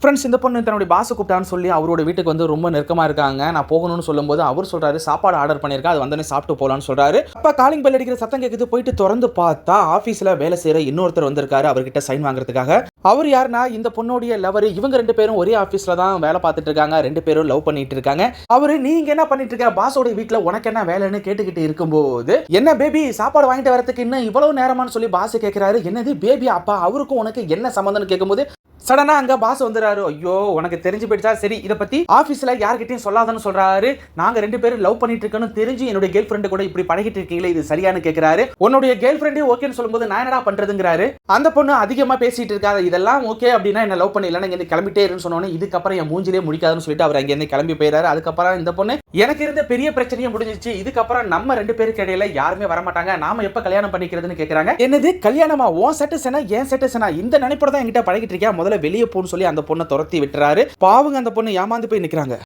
Friends இந்த பொண்ணு தன்னுடைய பாஸ் கூப்பிட்டான்னு சொல்லி அவரோட வீட்டுக்கு வந்து ரொம்ப நெருக்கமாக இருக்காங்க. நான் போகணும்னு சொல்லும்போது அவர் சொல்றாரு சாப்பாடு ஆர்டர் பண்ணியிருக்கேன், அது வந்தோடனே சாப்பிட்டு போகலான்னு சொல்றாரு. அப்போ காலிங் பெல் அடிக்கிற சத்தம் கேட்குது. போயிட்டு திறந்து பார்த்தா ஆஃபீஸில் வேலை செய்கிற இன்னொருத்தர் வந்திருக்காரு அவர்கிட்ட சைன் வாங்குறதுக்காக. அவர் யாருன்னா இந்த பொண்ணுடைய லவர். இவங்க 2 பேரும் ஒரே ஆஃபீஸில் தான் வேலை பார்த்துட்டு இருக்காங்க. 2 பேரும் லவ் பண்ணிட்டு இருக்காங்க. அவரு நீங்க என்ன பண்ணிட்டு இருக்க பாஸோட வீட்டில் உனக்கு என்ன வேலைன்னு கேட்டுக்கிட்டு இருக்கும்போது என்ன பேபி சாப்பாடு வாங்கிட்டு வரதுக்கு இன்னும் இவ்வளவு நேரமானு சொல்லி பாஸ் கேட்கிறாரு. என்னது பேபி அப்பா அவருக்கும் உனக்கு என்ன சம்பந்தம்னு கேட்கும்போது சடனா அங்க பாஸ் வந்துறாரு. ஐயோ உனக்கு தெரிஞ்சு போயிடுச்சா, சரி இதை பத்தி ஆபீஸ்ல யார்கிட்டயும் சொல்லாதன்னு சொல்றாரு. நாங்க 2 பேரும் லவ் பண்ணிட்டு இருக்கோம்னு தெரிஞ்சு என்னுடைய கேர்ள் ஃப்ரெண்ட் கூட இப்படி பழகிட்டு இருக்கீங்களே இது சரியானு கேக்குறாரு. உன்னுடைய கேர்ள் ஃப்ரெண்டே ஓகேன்னு சொல்லும்போது நான் என்னடா பண்றதுங்கிறாரு. அந்த பொண்ணு அதிகமா பேசிட்டு இருக்காது. இதெல்லாம் ஓகே அப்படின்னா என்ன லவ் பண்ணல இங்க கிளம்பிட்டே இருன்னு சொன்னோன்னே இதுக்கப்புறம் என் மூஞ்சிலே முடிக்காதுன்னு சொல்லிட்டு அவர் அங்க இருந்து கிளம்பி போயிறாரு. அதுக்கப்புறம் இந்த பொண்ணு எனக்கு இருந்த பெரிய பிரச்சனையே முடிஞ்சிச்சு, இதுக்கப்புறம் நம்ம 2 பேருக்கு இடையில யாருமே வரமாட்டாங்க, நாம எப்ப கல்யாணம் பண்ணிக்கிறதுன்னு கேக்குறாங்க. என்னது கல்யாணமா, உன் செட்டஸ்னா என் செட்டஸ்னா இந்த நினைப்போட தான் என்கிட்ட பழகிட்டு இருக்கியா, முதல்ல வெளியே போன்னு சொல்லி அந்த பொண்ணை துரத்தி விட்டுறாரு. பாவங்க அந்த பொண்ணு ஏமாந்து போய் நிக்கிறாங்க.